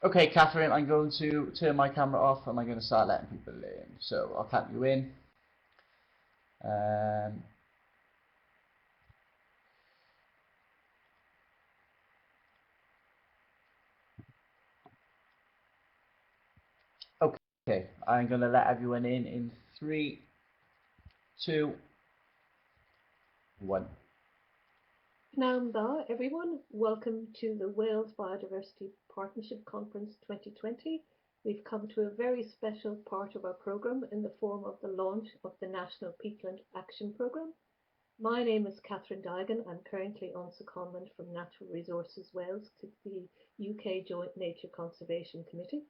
Okay, Catherine, I'm going to turn my camera off and I'm going to start letting people in. So I'll count you in. Okay, I'm going to let everyone in 3, 2, 1. Naam da, everyone. Welcome to the Wales Biodiversity Partnership Conference 2020. We've come to a very special part of our programme in the form of the launch of the National Peatland Action Programme. My name is Catherine Dygan. I'm currently on secondment from Natural Resources Wales to the UK Joint Nature Conservation Committee.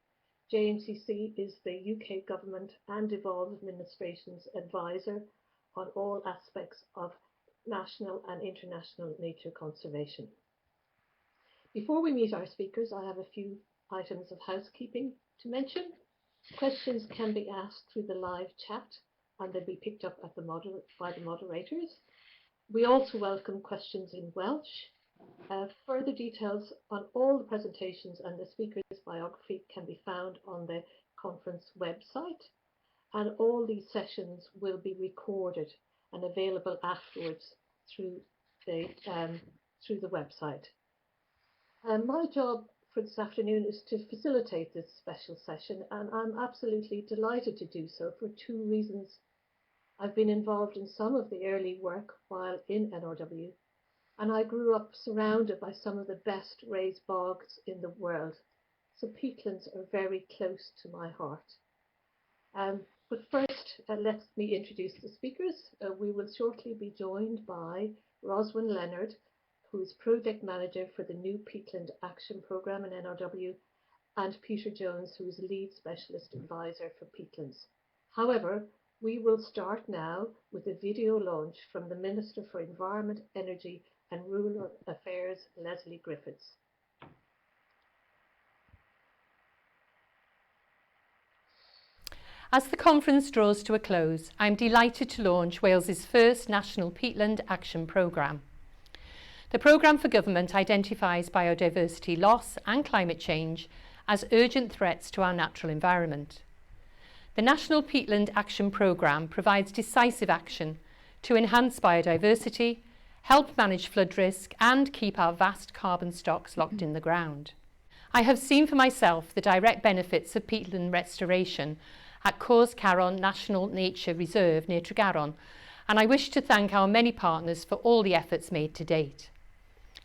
JNCC is the UK Government and Devolved Administration's advisor on all aspects of national and international nature conservation. Before we meet our speakers, I have a few items of housekeeping to mention. Questions can be asked through the live chat and they'll be picked up at by the moderators. We also welcome questions in Welsh. Further details on all the presentations and the speaker's biography can be found on the conference website, and all these sessions will be recorded and available afterwards through the website. My job for this afternoon is to facilitate this special session, and I'm absolutely delighted to do so for 2 reasons. I've been involved in some of the early work while in NRW, and I grew up surrounded by some of the best raised bogs in the world, so peatlands are very close to my heart. But first, let me introduce the speakers. We will shortly be joined by Rhoswen Leonard, who is Project Manager for the new Peatland Action Programme in NRW, and Peter Jones, who is Lead Specialist Advisor for peatlands. However, we will start now with a video launch from the Minister for Environment, Energy and Rural Affairs, Leslie Griffiths. As the conference draws to a close, I'm delighted to launch Wales's first National Peatland Action Programme. The programme for government identifies biodiversity loss and climate change as urgent threats to our natural environment. The National Peatland Action Programme provides decisive action to enhance biodiversity, help manage flood risk and keep our vast carbon stocks locked in the ground. I have seen for myself the direct benefits of peatland restoration at Cwrs Caron National Nature Reserve near Tregaron, and I wish to thank our many partners for all the efforts made to date.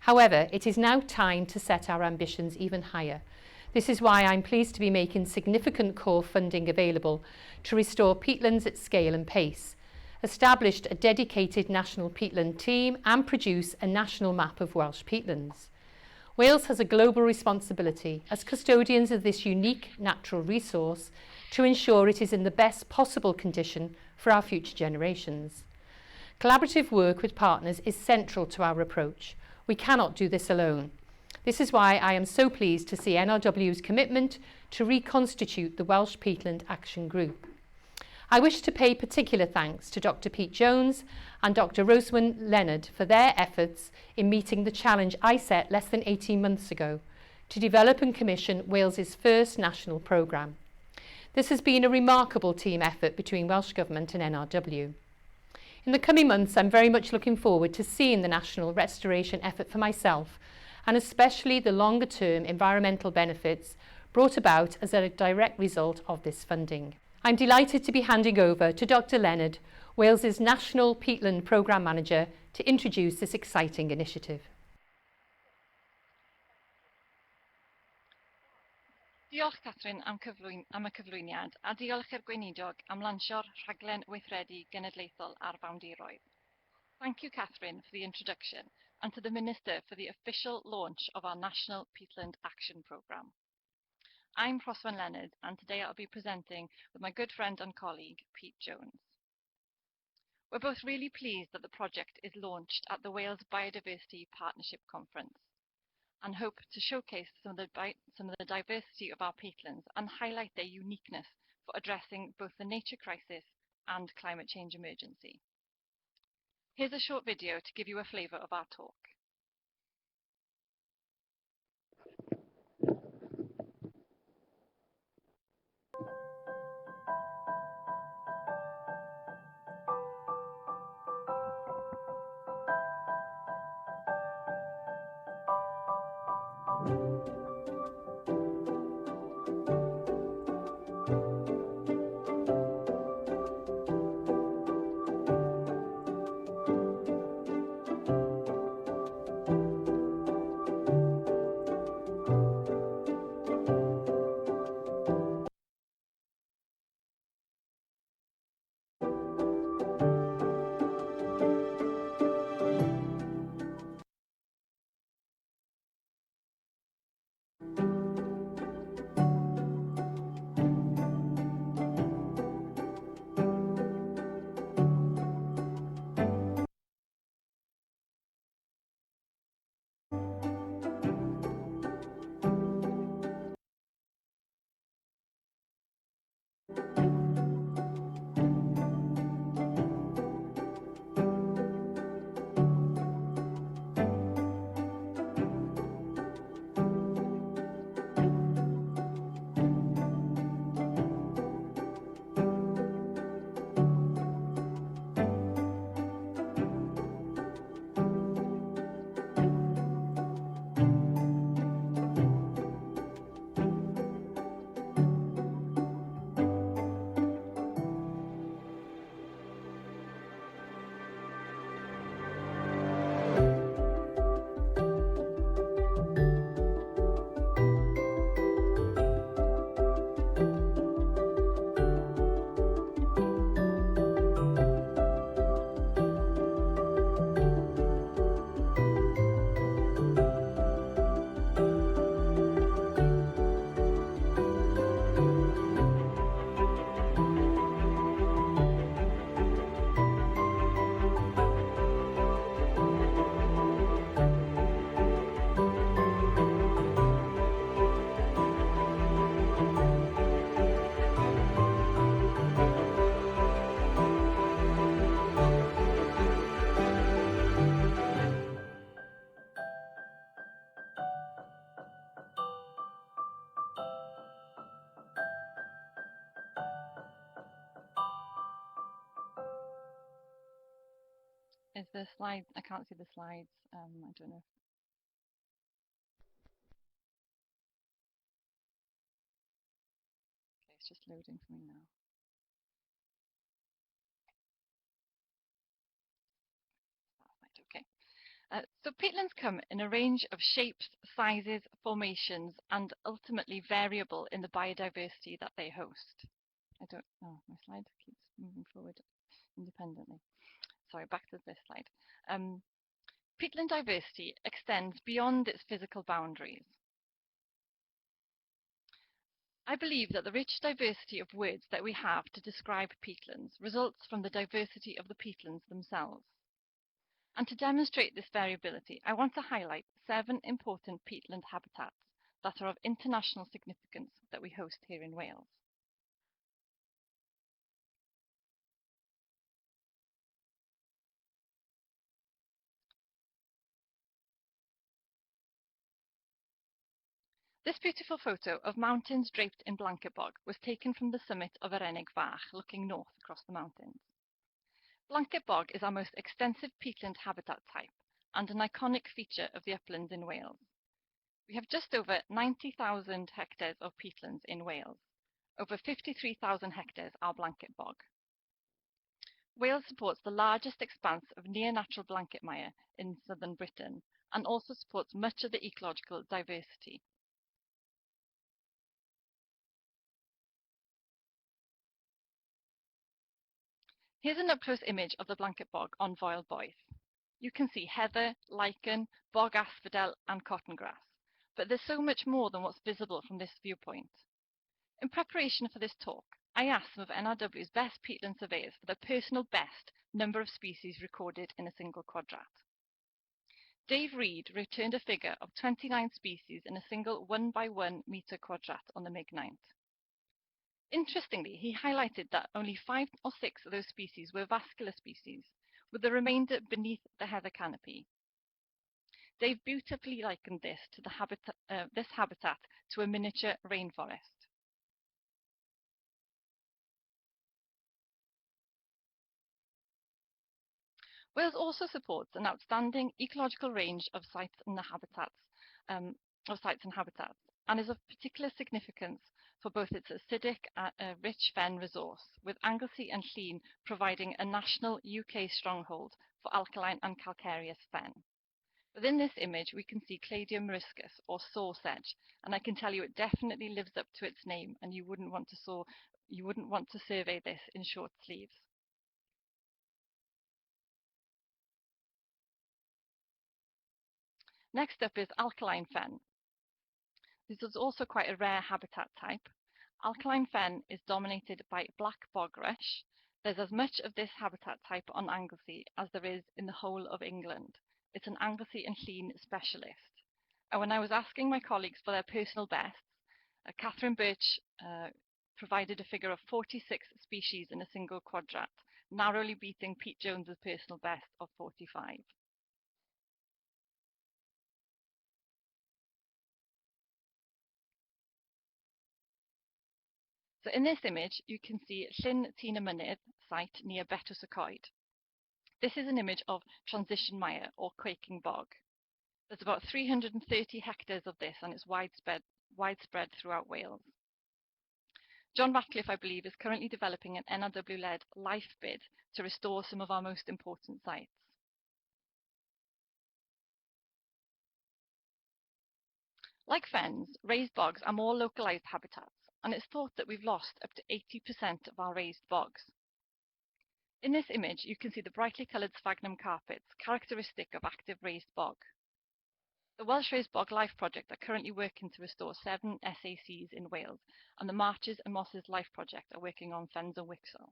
However, it is now time to set our ambitions even higher. This is why I'm pleased to be making significant core funding available to restore peatlands at scale and pace, established a dedicated national peatland team and produce a national map of Welsh peatlands. Wales has a global responsibility as custodians of this unique natural resource to ensure it is in the best possible condition for our future generations. Collaborative work with partners is central to our approach. We cannot do this alone. This is why I am so pleased to see NRW's commitment to reconstitute the Welsh Peatland Action Group. I wish to pay particular thanks to Dr. Pete Jones and Dr. Rhoswen Leonard for their efforts in meeting the challenge I set less than 18 months ago to develop and commission Wales's first national programme. This has been a remarkable team effort between Welsh Government and NRW. In the coming months, I'm very much looking forward to seeing the national restoration effort for myself, and especially the longer-term environmental benefits brought about as a direct result of this funding. I'm delighted to be handing over to Dr. Leonard, Wales's National Peatland Programme Manager, to introduce this exciting initiative. Diolch Catherine am y cyflwyniad a diolch i'r gweinidog am lansio'r rhaglen weithredu genedlaethol ar fawndiroedd. Thank you Catherine for the introduction and to the Minister for the official launch of our National Peatland Action Programme. I'm Rhoswen Leonard and today I'll be presenting with my good friend and colleague Pete Jones. We're both really pleased that the project is launched at the Wales Biodiversity Partnership Conference and hope to showcase some of the diversity of our peatlands and highlight their uniqueness for addressing both the nature crisis and climate change emergency. Here's a short video to give you a flavour of our talk. Is the slide? I can't see the slides. I don't know. Okay, it's just loading for me now. Right, okay. So peatlands come in a range of shapes, sizes, formations, and ultimately variable in the biodiversity that they host. I don't know, my slide keeps moving forward independently. Sorry, back to this slide. Peatland diversity extends beyond its physical boundaries. I believe that the rich diversity of words that we have to describe peatlands results from the diversity of the peatlands themselves. And to demonstrate this variability, I want to highlight 7 important peatland habitats that are of international significance that we host here in Wales. This beautiful photo of mountains draped in blanket bog was taken from the summit of Yr Fach, looking north across the mountains. Blanket bog is our most extensive peatland habitat type and an iconic feature of the uplands in Wales. We have just over 90,000 hectares of peatlands in Wales. Over 53,000 hectares are blanket bog. Wales supports the largest expanse of near-natural blanket mire in southern Britain and also supports much of the ecological diversity. Here's an up-close image of the blanket bog on Foel Boeth. You can see heather, lichen, bog asphodel and cotton grass, but there's so much more than what's visible from this viewpoint. In preparation for this talk, I asked some of NRW's best peatland surveyors for the personal best number of species recorded in a single quadrat. Dave Reed returned a figure of 29 species in a single 1 by 1 metre quadrat on the Mig-9th. Interestingly, he highlighted that only 5 or 6 of those species were vascular species, with the remainder beneath the heather canopy. Dave beautifully likened this to this habitat to a miniature rainforest. Wales also supports an outstanding ecological range of sites and habitats of sites and habitats, and is of particular significance for both its acidic rich fen resource, with Anglesey and Llŷn providing a national UK stronghold for alkaline and calcareous fen. Within this image, we can see Cladium meriscus, or saw sedge, and I can tell you it definitely lives up to its name, and you wouldn't want to survey this in short sleeves. Next up is alkaline fen. This is also quite a rare habitat type. Alkaline fen is dominated by black bog rush. There's as much of this habitat type on Anglesey as there is in the whole of England. It's an Anglesey and Llŷn specialist. And when I was asking my colleagues for their personal bests, Catherine Birch provided a figure of 46 species in a single quadrat, narrowly beating Pete Jones's personal best of 45. So in this image, you can see Llyn Tina Mynydd site near Betws y Coed. This is an image of transition mire, or quaking bog. There's about 330 hectares of this, and it's widespread throughout Wales. John Ratcliffe, I believe, is currently developing an NRW-led life bid to restore some of our most important sites. Like fens, raised bogs are more localised habitats, and it's thought that we've lost up to 80% of our raised bogs. In this image, you can see the brightly coloured sphagnum carpets, characteristic of active raised bog. The Welsh Raised Bog Life Project are currently working to restore 7 SACs in Wales, and the Marches and Mosses Life Project are working on fens and Wixel.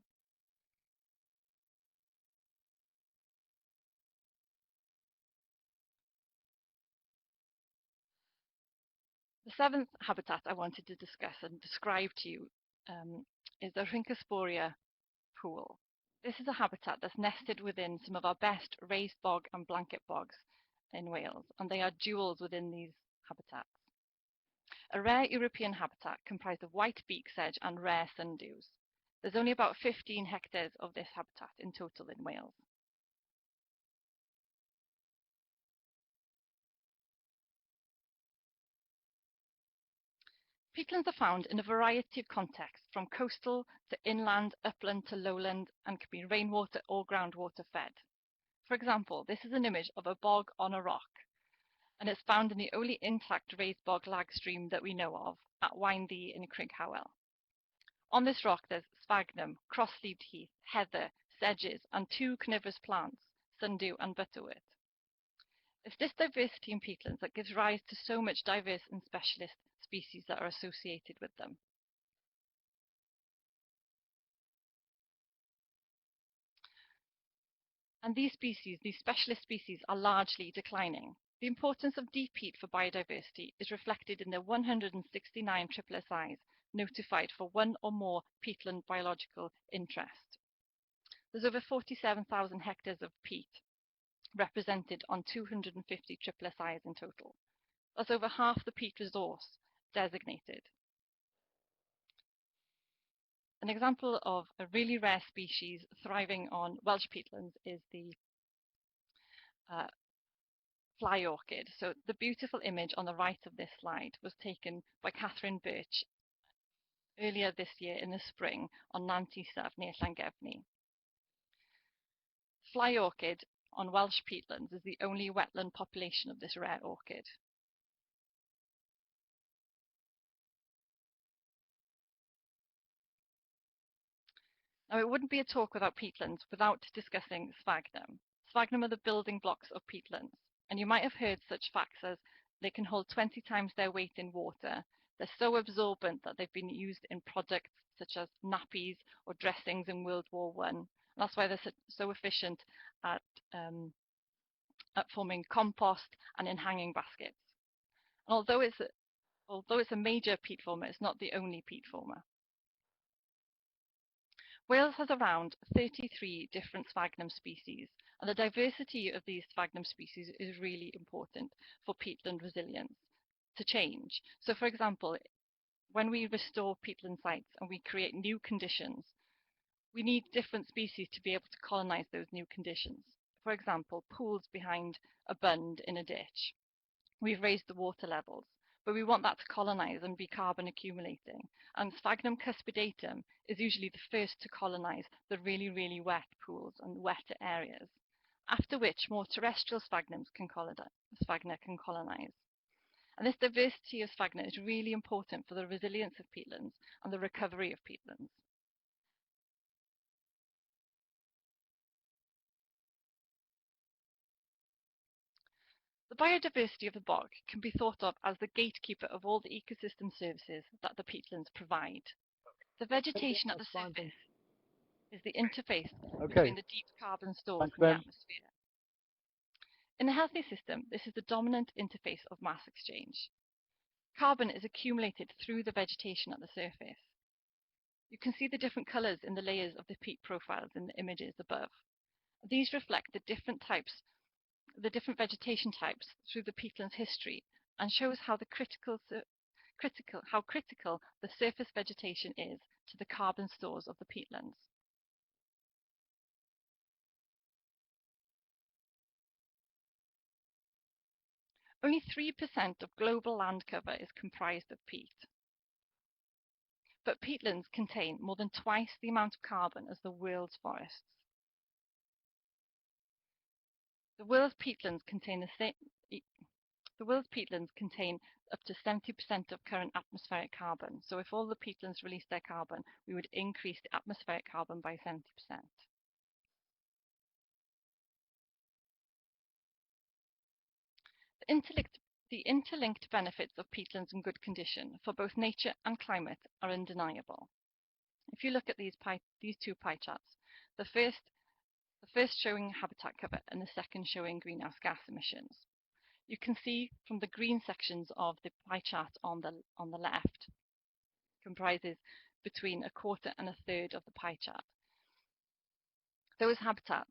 The seventh habitat I wanted to discuss and describe to you is the Rhyncosporia pool. This is a habitat that's nested within some of our best raised bog and blanket bogs in Wales, and they are jewels within these habitats. A rare European habitat comprised of white beak sedge and rare sundews. There's only about 15 hectares of this habitat in total in Wales. Peatlands are found in a variety of contexts, from coastal to inland, upland to lowland, and can be rainwater or groundwater fed. For example, this is an image of a bog on a rock, and it's found in the only intact raised bog lag stream that we know of, at Waendy in Craighowell. On this rock there's sphagnum, cross-leaved heath, heather, sedges, and 2 carnivorous plants, sundew and butterwort. It's this diversity in peatlands that gives rise to so much diverse and specialist species that are associated with them. And these specialist species, are largely declining. The importance of deep peat for biodiversity is reflected in the 169 SSSIs notified for one or more peatland biological interest. There's over 47,000 hectares of peat represented on 250 SSSIs in total. That's over half the peat resource designated. An example of a really rare species thriving on Welsh peatlands is the fly orchid. So the beautiful image on the right of this slide was taken by Catherine Birch earlier this year in the spring on Nantisaf near Llangefni. Fly orchid on Welsh peatlands is the only wetland population of this rare orchid. Now, it wouldn't be a talk without peatlands without discussing sphagnum. Sphagnum are the building blocks of peatlands, and you might have heard such facts as they can hold 20 times their weight in water. They're so absorbent that they've been used in products such as nappies or dressings in World War I. And that's why they're so efficient at forming compost and in hanging baskets. And although it's a major peat former, it's not the only peat former. Wales has around 33 different sphagnum species, and the diversity of these sphagnum species is really important for peatland resilience to change. So, for example, when we restore peatland sites and we create new conditions, we need different species to be able to colonise those new conditions. For example, pools behind a bund in a ditch. We've raised the water levels. but we want that to colonise and be carbon accumulating. And Sphagnum cuspidatum is usually the first to colonise the really, really wet pools and wetter areas, after which more terrestrial sphagnums sphagnum can colonise. And this diversity of sphagnum is really important for the resilience of peatlands and the recovery of peatlands. The biodiversity of the bog can be thought of as the gatekeeper of all the ecosystem services that the peatlands provide. The vegetation at the surface is the interface between the deep carbon stores in the atmosphere. In a healthy system, this is the dominant interface of mass exchange. Carbon is accumulated through the vegetation at the surface. You can see the different colours in the layers of the peat profiles in the images above. These reflect the different vegetation types through the peatland's history and shows how critical the surface vegetation is to the carbon stores of the peatlands. Only 3% of global land cover is comprised of peat. But peatlands contain more than twice the amount of carbon as the world's forests. The world's peatlands contain up to 70% of current atmospheric carbon. So if all the peatlands released their carbon, we would increase the atmospheric carbon by 70%. The interlinked benefits of peatlands in good condition for both nature and climate are undeniable. If you look at these two pie charts, the first showing habitat cover and the second showing greenhouse gas emissions, you can see from the green sections of the pie chart on the left comprises between a quarter and a third of the pie chart. Those habitats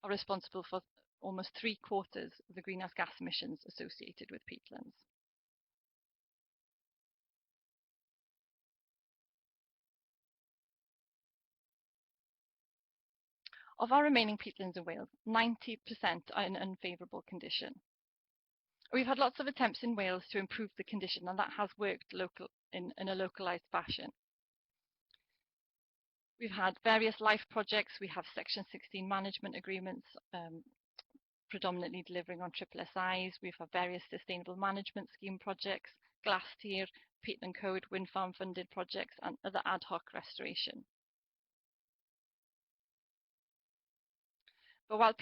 are responsible for almost 3/4 of the greenhouse gas emissions associated with peatlands. Of our remaining peatlands in Wales, 90% are in unfavourable condition. We've had lots of attempts in Wales to improve the condition, and that has worked in a localised fashion. We've had various LIFE projects. We have Section 16 management agreements, predominantly delivering on SSSIs. We've had various sustainable management scheme projects, glass tier, peatland code, wind farm funded projects, and other ad hoc restoration. But while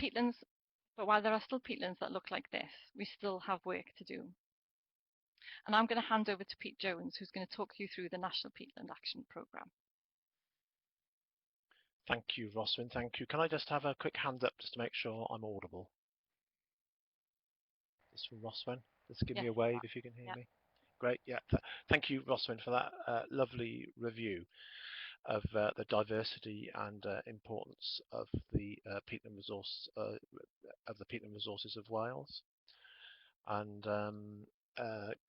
there are still peatlands that look like this, we still have work to do. And I'm going to hand over to Pete Jones, who's going to talk you through the National Peatland Action Programme. Thank you, Rhoswen. Thank you. Can I just have a quick hand up just to make sure I'm audible? This from Rhoswen. Just give me a wave if you can hear me. Great. Yeah. Thank you, Rhoswen, for that lovely review of the diversity and importance of the peatland resources of Wales. And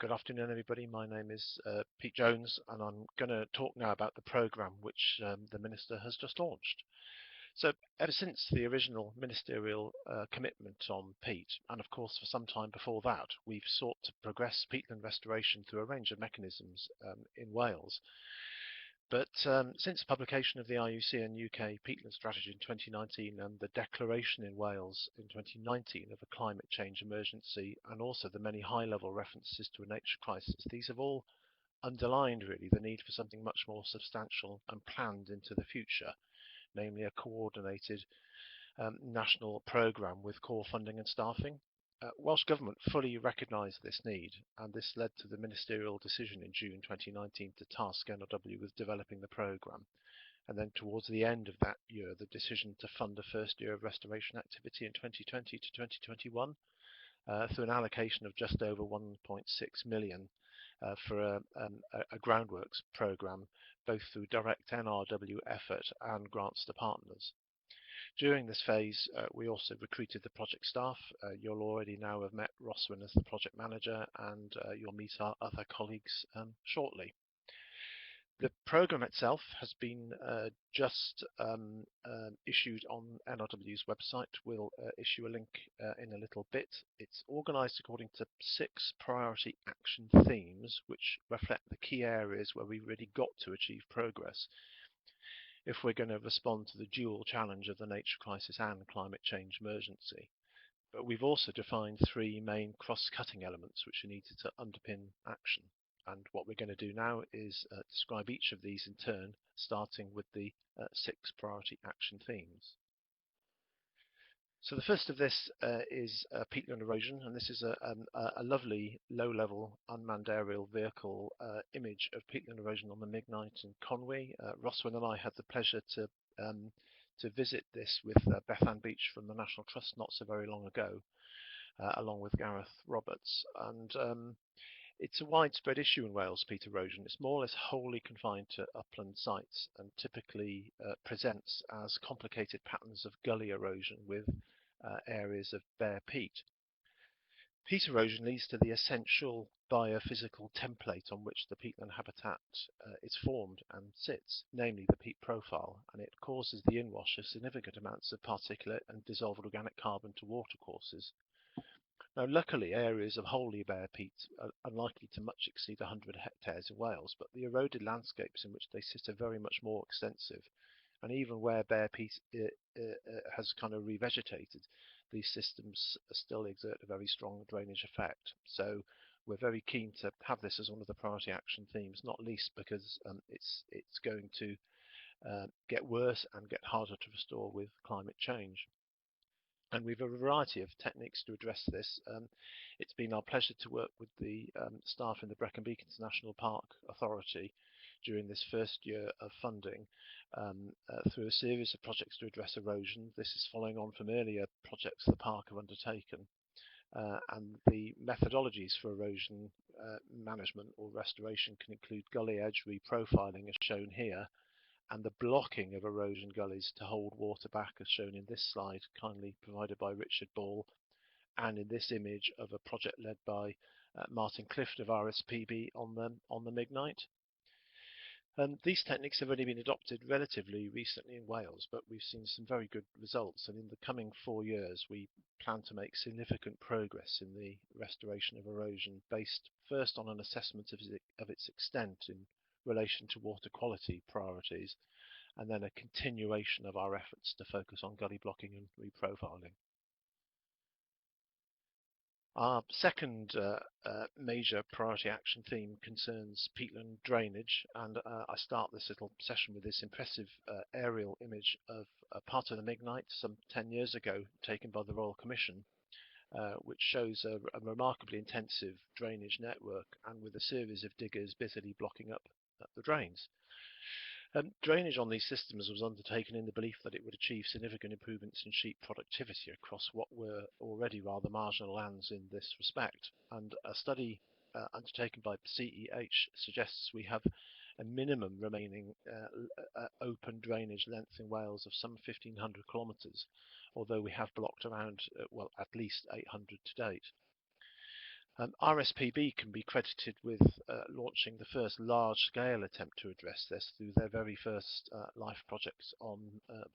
good afternoon, everybody. My name is Pete Jones, and I'm going to talk now about the programme which the Minister has just launched. So ever since the original ministerial commitment on peat, and of course for some time before that, we've sought to progress peatland restoration through a range of mechanisms in Wales. But since the publication of the IUCN UK Peatland Strategy in 2019 and the declaration in Wales in 2019 of a climate change emergency, and also the many high-level references to a nature crisis, these have all underlined really the need for something much more substantial and planned into the future, namely a coordinated national programme with core funding and staffing. Welsh Government fully recognised this need, and this led to the ministerial decision in June 2019 to task NRW with developing the programme. And then towards the end of that year, the decision to fund the first year of restoration activity in 2020 to 2021 through an allocation of just over 1.6 million for a groundworks programme, both through direct NRW effort and grants to partners. During this phase, we also recruited the project staff. You'll already now have met Rhoswen as the project manager, and you'll meet our other colleagues shortly. The program itself has been just issued on NRW's website. We'll issue a link in a little bit. It's organised according to 6 priority action themes, which reflect the key areas where we've really got to achieve progress if we're going to respond to the dual challenge of the nature crisis and climate change emergency. But we've also defined 3 main cross-cutting elements which are needed to underpin action. And what we're going to do now is describe each of these in turn, starting with the 6 priority action themes. So the first of this is peatland erosion, and this is a lovely low-level unmanned aerial vehicle image of peatland erosion on the Mignite in Conwy. Rhoswen and I had the pleasure to visit this with Beth Ann Beach from the National Trust not so very long ago, along with Gareth Roberts. And it's a widespread issue in Wales, peat erosion. It's more or less wholly confined to upland sites and typically presents as complicated patterns of gully erosion with areas of bare peat. Peat erosion leads to the essential biophysical template on which the peatland habitat is formed and sits, namely the peat profile, and it causes the inwash of significant amounts of particulate and dissolved organic carbon to watercourses. Now, luckily, areas of wholly bare peat are unlikely to much exceed 100 hectares in Wales, but the eroded landscapes in which they sit are very much more extensive. And even where bare peat has kind of revegetated, these systems still exert a very strong drainage effect. So we're very keen to have this as one of the priority action themes, not least because it's going to get worse and get harder to restore with climate change. And we have a variety of techniques to address this. It's been our pleasure to work with the staff in the Brecon Beacons National Park Authority during this first year of funding through a series of projects to address erosion. This is following on from earlier projects the park have undertaken. And the methodologies for erosion management or restoration can include gully edge reprofiling as shown here, and the blocking of erosion gullies to hold water back as shown in this slide, kindly provided by Richard Ball, and in this image of a project led by Martin Clift of RSPB on the Mignite. These techniques have only been adopted relatively recently in Wales, but we've seen some very good results, and in the coming 4 years we plan to make significant progress in the restoration of erosion based first on an assessment of its extent in relation to water quality priorities, and then a continuation of our efforts to focus on gully blocking and reprofiling. Our second major priority action theme concerns peatland drainage, and I start this little session with this impressive aerial image of a part of the Mignite some 10 years ago taken by the Royal Commission, which shows a remarkably intensive drainage network and with a series of diggers busily blocking up the drains. Drainage on these systems was undertaken in the belief that it would achieve significant improvements in sheep productivity across what were already rather marginal lands in this respect. And a study undertaken by CEH suggests we have a minimum remaining open drainage length in Wales of some 1,500 kilometres, although we have blocked around, well, at least 800 to date. RSPB can be credited with launching the first large-scale attempt to address this through their very first LIFE projects on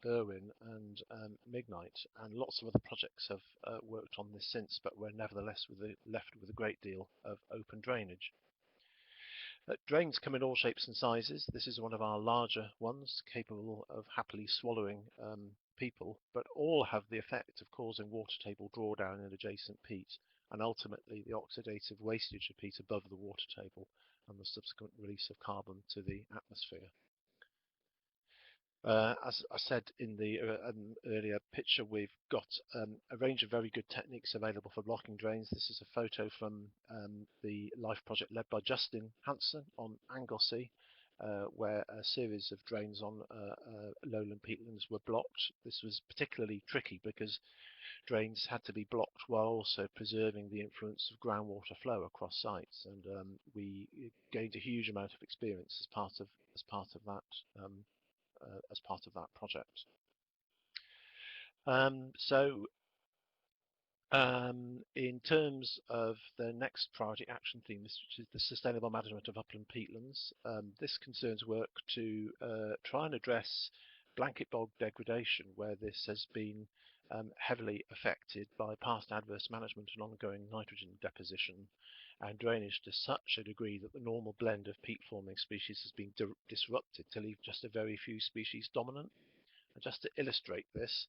Berwyn and Mignite, and lots of other projects have worked on this since, but we're nevertheless left with a great deal of open drainage. Drains come in all shapes and sizes. This is one of our larger ones, capable of happily swallowing people, but all have the effect of causing water table drawdown in adjacent peat, and ultimately the oxidative wastage of peat above the water table and the subsequent release of carbon to the atmosphere. As I said in the earlier picture, we've got a range of very good techniques available for blocking drains. This is a photo from the LIFE project led by Justin Hanson on Anglesey, where a series of drains on lowland peatlands were blocked. This was particularly tricky because drains had to be blocked while also preserving the influence of groundwater flow across sites, and we gained a huge amount of experience as part of that project. So In terms of the next priority action theme, which is the sustainable management of upland peatlands, this concerns work to try and address blanket bog degradation, where this has been heavily affected by past adverse management and ongoing nitrogen deposition and drainage to such a degree that the normal blend of peat forming species has been disrupted to leave just a very few species dominant. And just to illustrate this,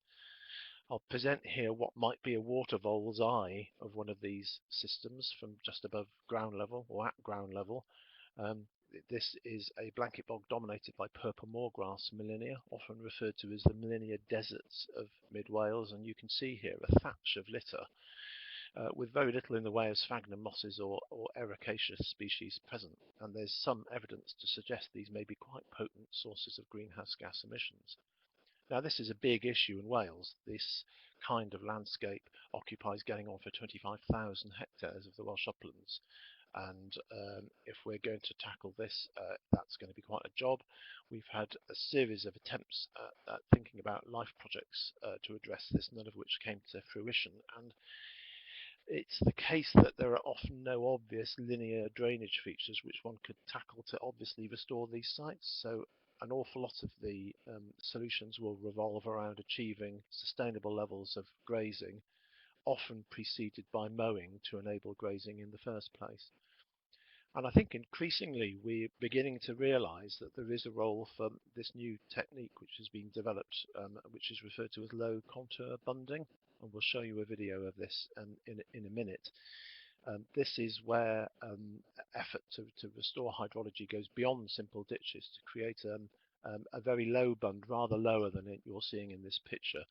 I'll present here what might be a water vole's eye of one of these systems from just above ground level or at ground level. This is a blanket bog dominated by purple moorgrass millennia, often referred to as the millennia deserts of mid Wales, and you can see here a thatch of litter with very little in the way of sphagnum mosses or ericaceous species present, and there's some evidence to suggest these may be quite potent sources of greenhouse gas emissions. Now, this is a big issue in Wales. This kind of landscape occupies getting on for 25,000 hectares of the Welsh uplands. And if we're going to tackle this, that's going to be quite a job. We've had a series of attempts at thinking about life projects to address this, none of which came to fruition. And it's the case that there are often no obvious linear drainage features which one could tackle to obviously restore these sites. So an awful lot of the solutions will revolve around achieving sustainable levels of grazing, often preceded by mowing to enable grazing in the first place. And I think increasingly we're beginning to realize that there is a role for this new technique which has been developed, which is referred to as low contour bunding. And we'll show you a video of this in a minute. This is where effort to restore hydrology goes beyond simple ditches to create a very low bund, rather lower than you're seeing in this picture,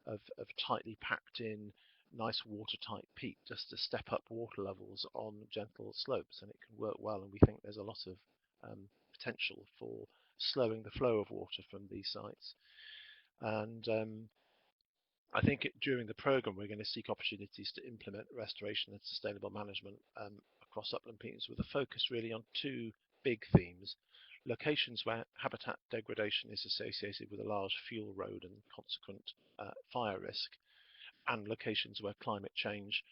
of tightly packed in nice watertight peat just to step up water levels on gentle slopes, and it can work well, and we think there's a lot of potential for slowing the flow of water from these sites. And I think during the programme we're going to seek opportunities to implement restoration and sustainable management across upland peatlands with a focus really on two big themes: locations where habitat degradation is associated with a large fuel road and consequent fire risk, and locations where climate change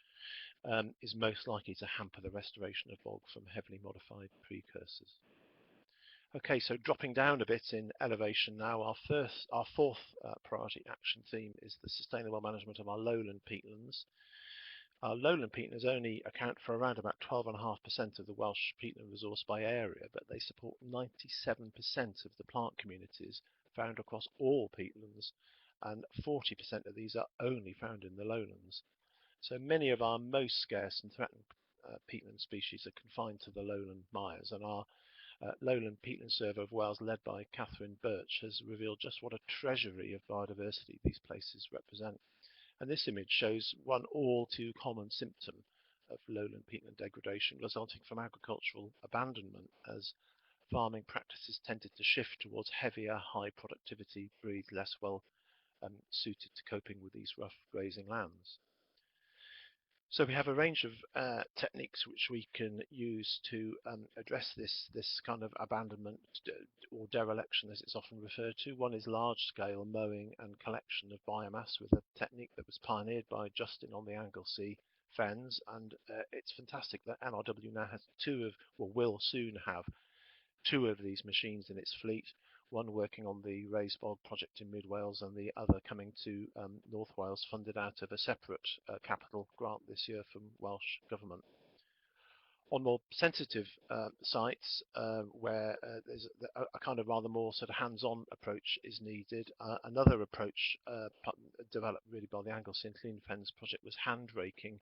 is most likely to hamper the restoration of bog from heavily modified precursors. Okay, so dropping down a bit in elevation now, our fourth priority action theme is the sustainable management of our lowland peatlands. Our lowland peatlands only account for around about 12.5% of the Welsh peatland resource by area, but they support 97% of the plant communities found across all peatlands, and 40% of these are only found in the lowlands. So many of our most scarce and threatened peatland species are confined to the lowland mires, and our Lowland Peatland Survey of Wales, led by Catherine Birch, has revealed just what a treasury of biodiversity these places represent. And this image shows one all too common symptom of lowland peatland degradation resulting from agricultural abandonment, as farming practices tended to shift towards heavier, high productivity breeds less well suited to coping with these rough grazing lands. So we have a range of techniques which we can use to address this kind of abandonment or dereliction, as it's often referred to. One is large-scale mowing and collection of biomass with a technique that was pioneered by Justin on the Anglesey Fens, and it's fantastic that NRW now has will soon have two of these machines in its fleet, one working on the Raised Bog project in mid Wales and the other coming to North Wales, funded out of a separate capital grant this year from Welsh Government. On more sensitive sites where there's a kind of rather more sort of hands-on approach is needed, another approach developed really by the Anglesey and Clean Fens project was hand raking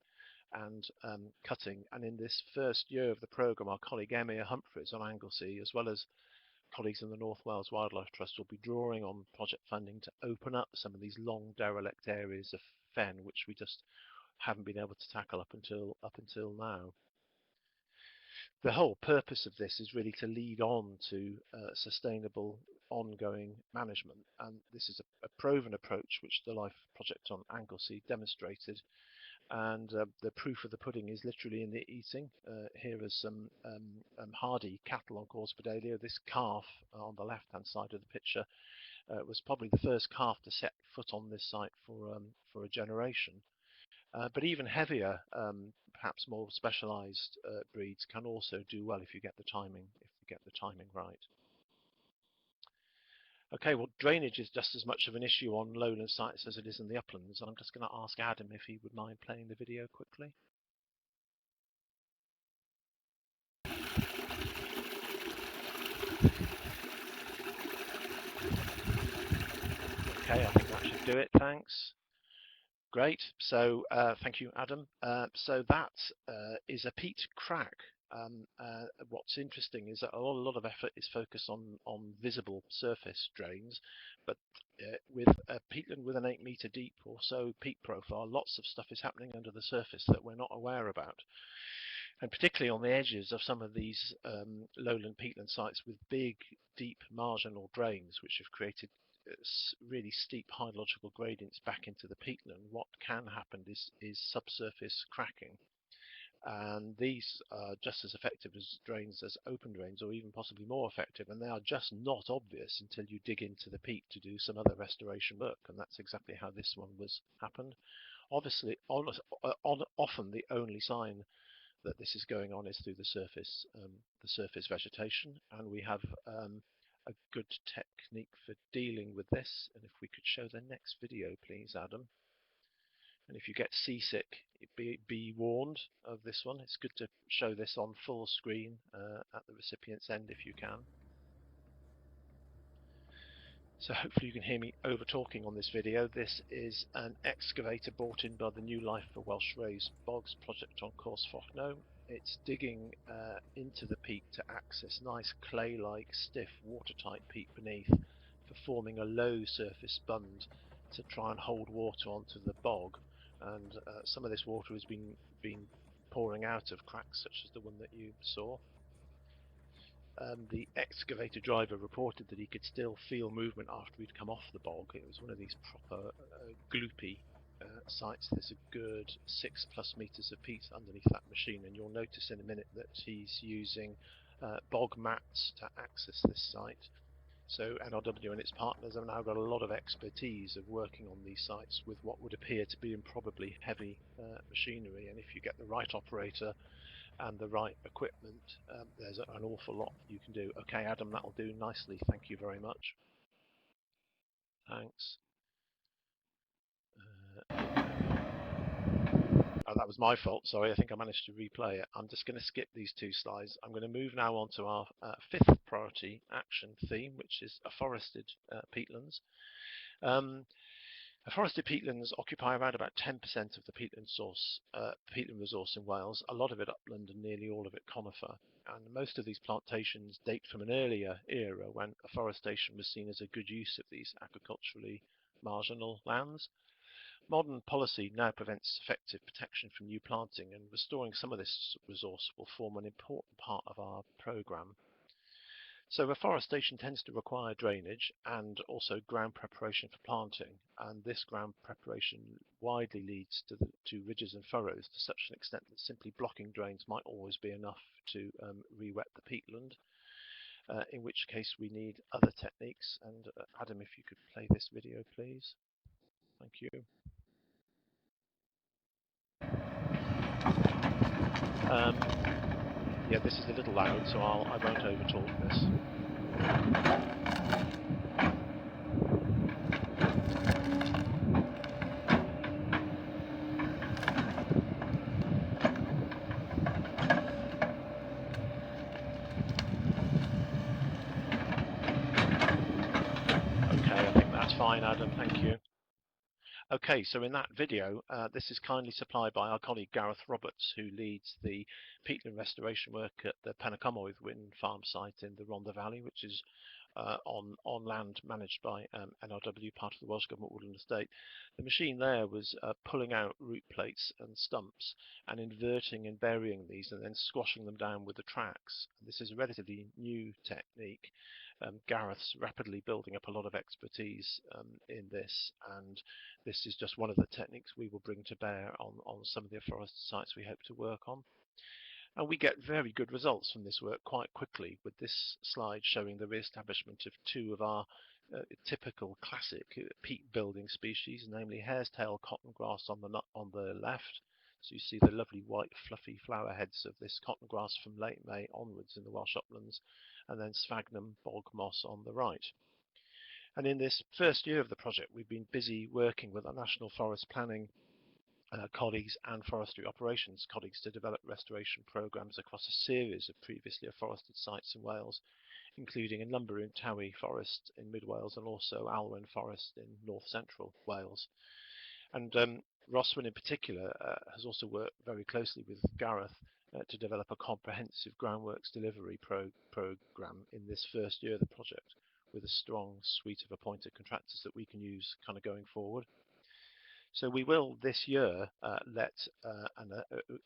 and cutting. And in this first year of the programme, our colleague Emma Humphreys on Anglesey, as well as colleagues in the North Wales Wildlife Trust, will be drawing on project funding to open up some of these long derelict areas of fen, which we just haven't been able to tackle up until now. The whole purpose of this is really to lead on to sustainable ongoing management, and this is a proven approach which the Life project on Anglesey demonstrated, and the proof of the pudding is literally in the eating. Here is some hardy cattle on Cors Pedalio. This calf on the left-hand side of the picture was probably the first calf to set foot on this site for a generation. But even heavier, perhaps more specialised breeds can also do well if you get the timing right. Okay, well, drainage is just as much of an issue on lowland sites as it is in the uplands. I'm just going to ask Adam if he would mind playing the video quickly. Okay, I think that should do it. Thanks. Great. So thank you, Adam. So that is a peat crack. What's interesting is that a lot of effort is focused on visible surface drains, but with a peatland with an 8 metre deep or so peat profile, lots of stuff is happening under the surface that we're not aware about. And particularly on the edges of some of these lowland peatland sites with big, deep marginal drains, which have created really steep hydrological gradients back into the peatland, what can happen is subsurface cracking. And these are just as effective as drains as open drains, or even possibly more effective, and they are just not obvious until you dig into the peat to do some other restoration work, and that's exactly how this one was happened. Obviously, often the only sign that this is going on is through the surface vegetation, and we have a good technique for dealing with this. And if we could show the next video, please, Adam. And if you get seasick, be warned of this one. It's good to show this on full screen at the recipient's end if you can. So hopefully you can hear me over talking on this video. This is an excavator brought in by the New Life for Welsh Raised Bogs project on Cors Fochno. It's digging into the peat to access nice clay-like, stiff, watertight peat beneath for forming a low surface bund to try and hold water onto the bog. And some of this water has been pouring out of cracks such as the one that you saw. The excavator driver reported that he could still feel movement after he'd come off the bog. It was one of these proper gloopy sites. There's a good 6+ meters of peat underneath that machine, and you'll notice in a minute that he's using bog mats to access this site. So NRW and its partners have now got a lot of expertise of working on these sites with what would appear to be improbably heavy machinery, and if you get the right operator and the right equipment, there's an awful lot you can do. Okay, Adam, that'll do nicely. Thank you very much. Thanks. Oh, that was my fault. Sorry, I think I managed to replay it. I'm just going to skip these 2 slides. I'm going to move now on to our 5th priority action theme, which is afforested peatlands. Afforested peatlands occupy around about 10% of the peatland resource in Wales, a lot of it upland and nearly all of it conifer. And most of these plantations date from an earlier era when afforestation was seen as a good use of these agriculturally marginal lands. Modern policy now prevents effective protection from new planting, and restoring some of this resource will form an important part of our programme. So afforestation tends to require drainage and also ground preparation for planting, and this ground preparation widely leads to ridges and furrows to such an extent that simply blocking drains might always be enough to re-wet the peatland, in which case we need other techniques. And Adam, if you could play this video, please. Thank you. Yeah, this is a little loud, so I won't overtalk this. Okay, I think that's fine, Adam, thank you. Okay, so in that video, this is kindly supplied by our colleague Gareth Roberts, who leads the peatland restoration work at the Pennacomoedd wind farm site in the Rhondda Valley, which is on land managed by NRW, part of the Welsh Government Woodland Estate. The machine there was pulling out root plates and stumps and inverting and burying these and then squashing them down with the tracks. This is a relatively new technique. Gareth's rapidly building up a lot of expertise in this, and this is just one of the techniques we will bring to bear on some of the afforested sites we hope to work on. And we get very good results from this work quite quickly, with this slide showing the re-establishment of 2 of our typical classic peat building species, namely hare's tail cottongrass on the left. So you see the lovely white fluffy flower heads of this cottongrass from late May onwards in the Welsh uplands, and then sphagnum bog moss on the right. And in this first year of the project, we've been busy working with our National Forest Planning colleagues and forestry operations colleagues to develop restoration programmes across a series of previously afforested sites in Wales, including a number in Towie Forest in Mid Wales and also Alwen Forest in North Central Wales. And Rhoswen in particular has also worked very closely with Gareth to develop a comprehensive groundworks delivery programme in this first year of the project, with a strong suite of appointed contractors that we can use kind of going forward. So we will this year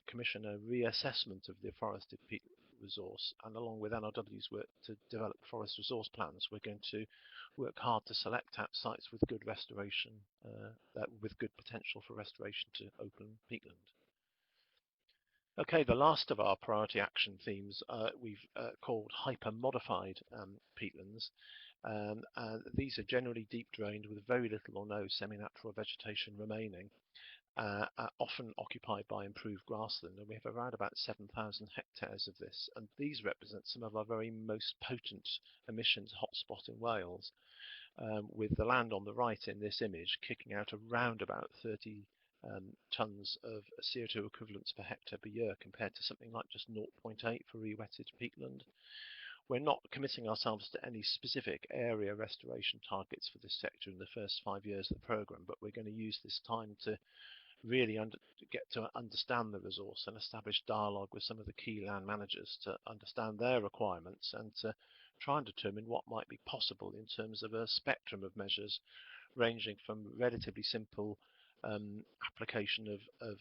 commission a reassessment of the forested peat resource, and along with NRW's work to develop forest resource plans, we're going to work hard to select out sites with good restoration, with good potential for restoration to open peatland. Okay, the last of our priority action themes we've called hyper-modified peatlands. These are generally deep drained with very little or no semi-natural vegetation remaining, often occupied by improved grassland, and we have around about 7,000 hectares of this, and these represent some of our very most potent emissions hotspot in Wales, with the land on the right in this image kicking out around about 30 tonnes of CO2 equivalents per hectare per year, compared to something like just 0.8 for re-wetted peatland. We're not committing ourselves to any specific area restoration targets for this sector in the first 5 years of the programme, but we're going to use this time to really get to understand the resource and establish dialogue with some of the key land managers to understand their requirements and to try and determine what might be possible in terms of a spectrum of measures ranging from relatively simple application of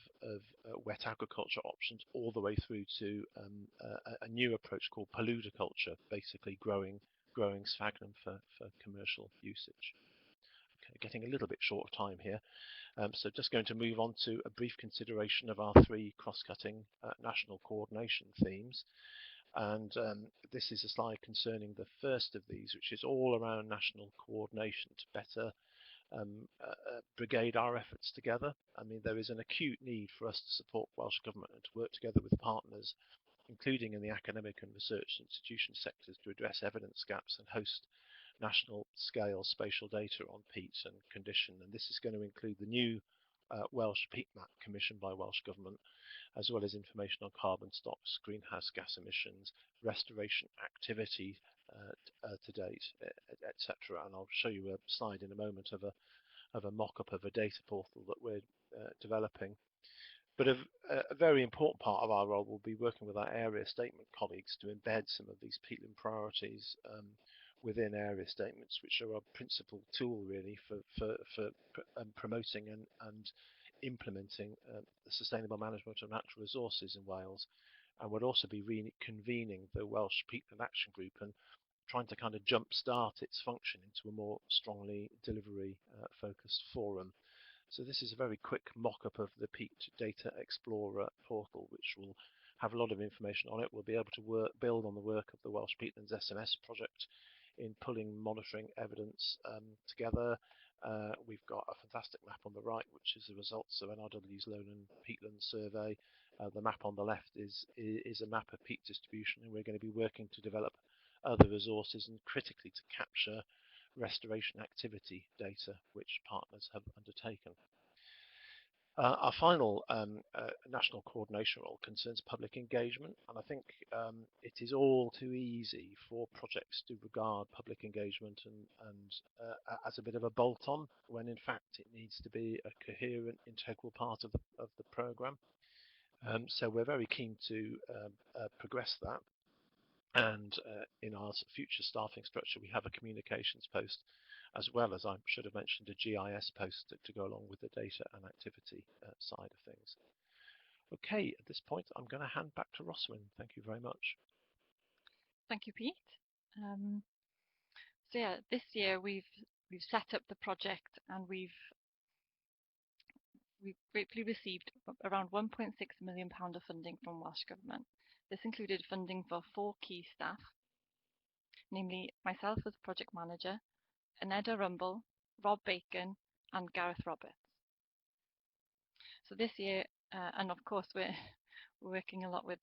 wet agriculture options all the way through to a new approach called paludiculture, basically growing sphagnum for commercial usage. Okay, getting a little bit short of time here, so just going to move on to a brief consideration of our 3 cross-cutting national coordination themes. And this is a slide concerning the first of these, which is all around national coordination to better brigade our efforts together. I mean, there is an acute need for us to support Welsh Government and to work together with partners, including in the academic and research institution sectors, to address evidence gaps and host national scale spatial data on peat and condition. And this is going to include the new Welsh peat map commissioned by Welsh Government, as well as information on carbon stocks, greenhouse gas emissions, restoration activity to date, etc. And I'll show you a slide in a moment of a mock-up of a data portal that we're developing. But a very important part of our role will be working with our area statement colleagues to embed some of these peatland priorities within area statements, which are our principal tool really for promoting and implementing the sustainable management of natural resources in Wales. And we'll also be reconvening the Welsh Peatland Action Group and trying to kind of jumpstart its function into a more strongly delivery focused forum. So this is a very quick mock-up of the Peat Data Explorer portal, which will have a lot of information on it. We'll be able to build on the work of the Welsh Peatlands SMS project in pulling monitoring evidence together. We've got a fantastic map on the right, which is the results of NRW's Lowland Peatland survey. The map on the left is a map of peat distribution, and we're going to be working to develop other resources and critically to capture restoration activity data which partners have undertaken. Our final national coordination role concerns public engagement, and I think it is all too easy for projects to regard public engagement and as a bit of a bolt-on, when in fact it needs to be a coherent, integral part of the programme. So we're very keen to progress that. And in our future staffing structure, we have a communications post, as well as I should have mentioned a GIS post to go along with the data and activity side of things. Okay, at this point, I'm going to hand back to Rhoswen. Thank you very much. Thank you, Pete. So yeah, this year we've set up the project, and we've gratefully received around £1.6 million of funding from Welsh Government. This included funding for 4 key staff, namely myself as project manager, Aneda Rumble, Rob Bacon, and Gareth Roberts. So this year, and of course we're working a lot with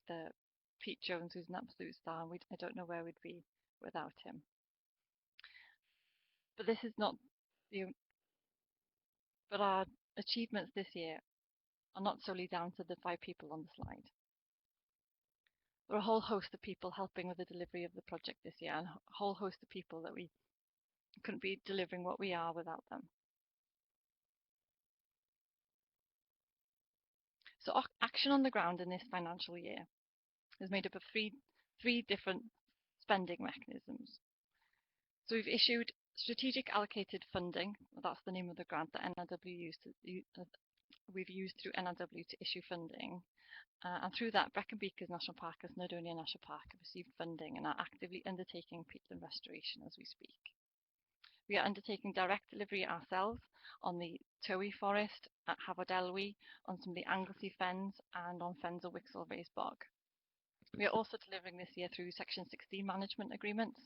Pete Jones, who's an absolute star, and I don't know where we'd be without him. But this is not, but our achievements this year are not solely down to the 5 people on the slide. There are a whole host of people helping with the delivery of the project this year, and a whole host of people that we couldn't be delivering what we are without them. So action on the ground in this financial year is made up of three different spending mechanisms. So we've issued strategic allocated funding. That's the name of the grant that NRW we've used through NRW to issue funding. And through that, Brecon Beacons National Park and Snowdonia National Park have received funding and are actively undertaking peatland restoration as we speak. We are undertaking direct delivery ourselves on the Towie Forest, at Hafodelwy, on some of the Anglesey Fens, and on Fens of Wixel Raised Bog. We are also delivering this year through Section 16 management agreements.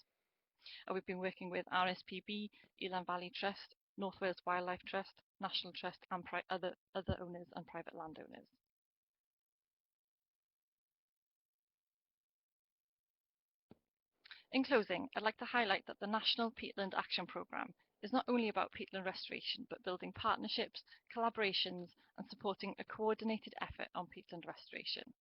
We've been working with RSPB, Elan Valley Trust, North Wales Wildlife Trust, National Trust, and other owners and private landowners. In closing, I'd like to highlight that the National Peatland Action Programme is not only about peatland restoration, but building partnerships, collaborations, and supporting a coordinated effort on peatland restoration.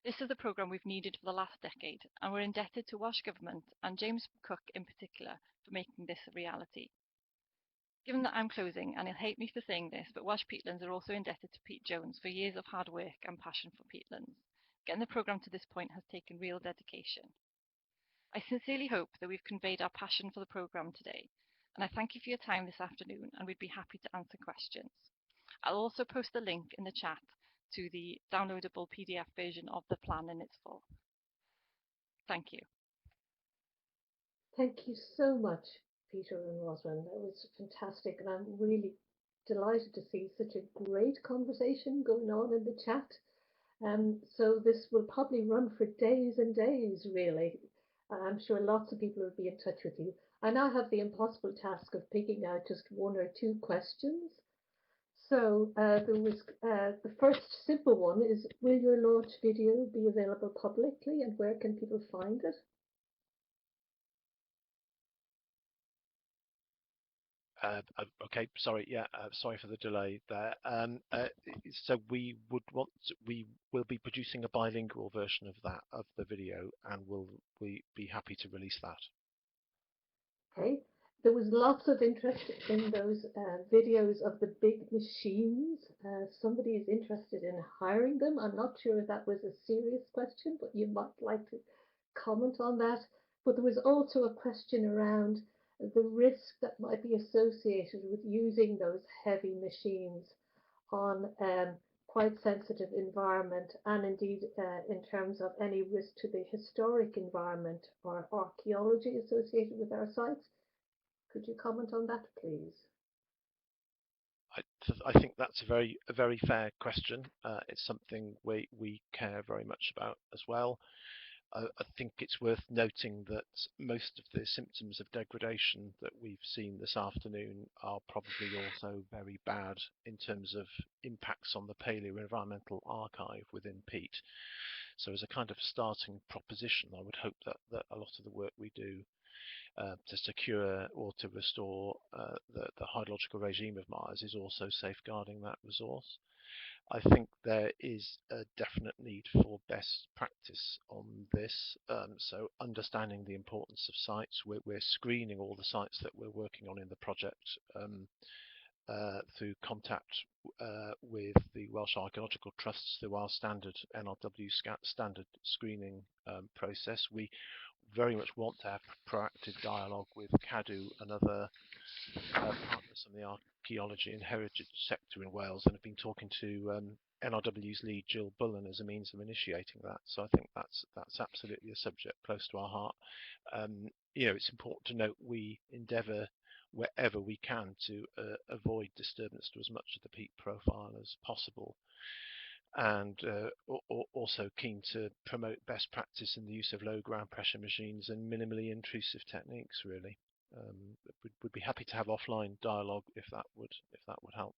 This is the programme we've needed for the last decade, and we're indebted to Welsh Government and James Cook in particular for making this a reality. Given that I'm closing, and he'll hate me for saying this, but Welsh peatlands are also indebted to Pete Jones for years of hard work and passion for peatlands. Getting the programme to this point has taken real dedication. I sincerely hope that we've conveyed our passion for the programme today, and I thank you for your time this afternoon, and we'd be happy to answer questions. I'll also post a link in the chat to the downloadable PDF version of the plan in its full. Thank you. Thank you so much, Peter and Rhoswen. That was fantastic, and I'm really delighted to see such a great conversation going on in the chat. So this will probably run for days and days, really. I'm sure lots of people will be in touch with you. I now have the impossible task of picking out just 1 or 2 questions. So the first simple one is, will your launch video be available publicly, and where can people find it? Okay, sorry, yeah, sorry for the delay there. So we will be producing a bilingual version of the video, and we'll be happy to release that. Okay, there was lots of interest in those videos of the big machines. Somebody is interested in hiring them. I'm not sure if that was a serious question, but you might like to comment on that. But there was also a question around the risk that might be associated with using those heavy machines on quite sensitive environment, and indeed in terms of any risk to the historic environment or archaeology associated with our sites. Could you comment on that, please? I think that's a very fair question. It's something we care very much about as well. I think it's worth noting that most of the symptoms of degradation that we've seen this afternoon are probably also very bad in terms of impacts on the Paleo-Environmental Archive within Peat. So as a kind of starting proposition, I would hope that a lot of the work we do to secure or to restore the hydrological regime of Mars is also safeguarding that resource. I think there is a definite need for best practice on this. So understanding the importance of sites, we're screening all the sites that we're working on in the project through contact with the Welsh Archaeological Trusts through our standard NRW standard screening process. We very much want to have proactive dialogue with Cadw and other partners from the archaeology and heritage sector in Wales, and have been talking to NRW's lead Jill Bullen as a means of initiating that. So I think that's absolutely a subject close to our heart. It's important to note we endeavour wherever we can to avoid disturbance to as much of the peat profile as possible, and also keen to promote best practice in the use of low ground pressure machines and minimally intrusive techniques, really. Would be happy to have offline dialogue if that would help.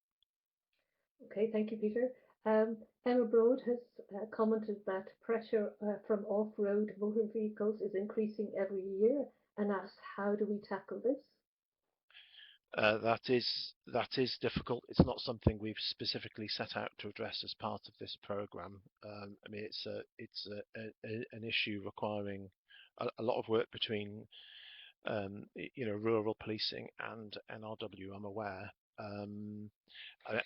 Okay, thank you, Peter. Emma Broad has commented that pressure from off-road motor vehicles is increasing every year and asked, how do we tackle this? That is difficult. It's not something we've specifically set out to address as part of this program. I mean, it's an issue requiring a lot of work between rural policing and NRW. I'm aware.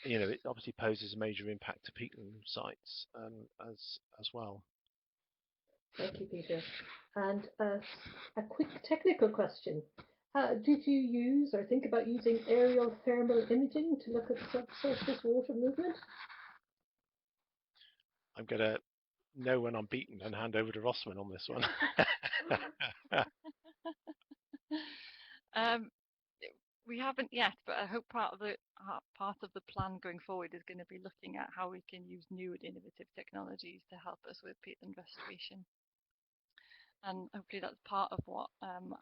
It obviously poses a major impact to Peatland sites as well. Thank you, Peter. And a quick technical question. Did you use or think about using aerial thermal imaging to look at subsurface water movement? I'm going to know when I'm beaten and hand over to Rhoswen on this one. We haven't yet, but I hope part of the plan going forward is going to be looking at how we can use new and innovative technologies to help us with peatland restoration. And hopefully that's part of what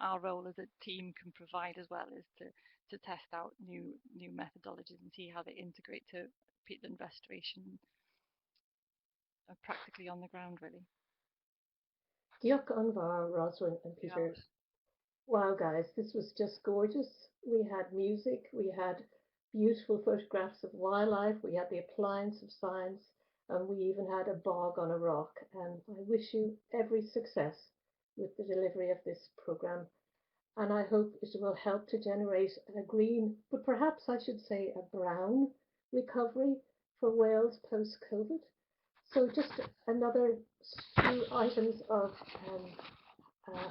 our role as a team can provide as well, is to test out new methodologies and see how they integrate to peatland restoration practically on the ground, really. Diolch yn fawr, Rhoswen and Peter. Yeah. Wow, guys, this was just gorgeous. We had music, we had beautiful photographs of wildlife, we had the appliance of science, and we even had a bog on a rock. And I wish you every success with the delivery of this programme. And I hope it will help to generate a green, but perhaps I should say a brown recovery for Wales post-COVID. So just another few items of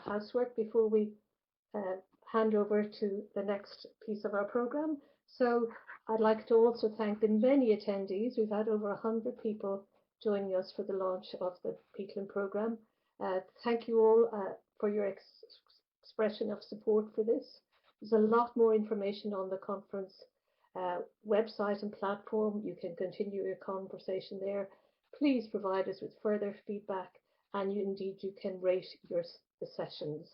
housework before we hand over to the next piece of our programme. So I'd like to also thank the many attendees. We've had over 100 people joining us for the launch of the Peatland programme. Thank you all for your expression of support for this. There's a lot more information on the conference website and platform. You can continue your conversation there. Please provide us with further feedback, and indeed you can rate the sessions.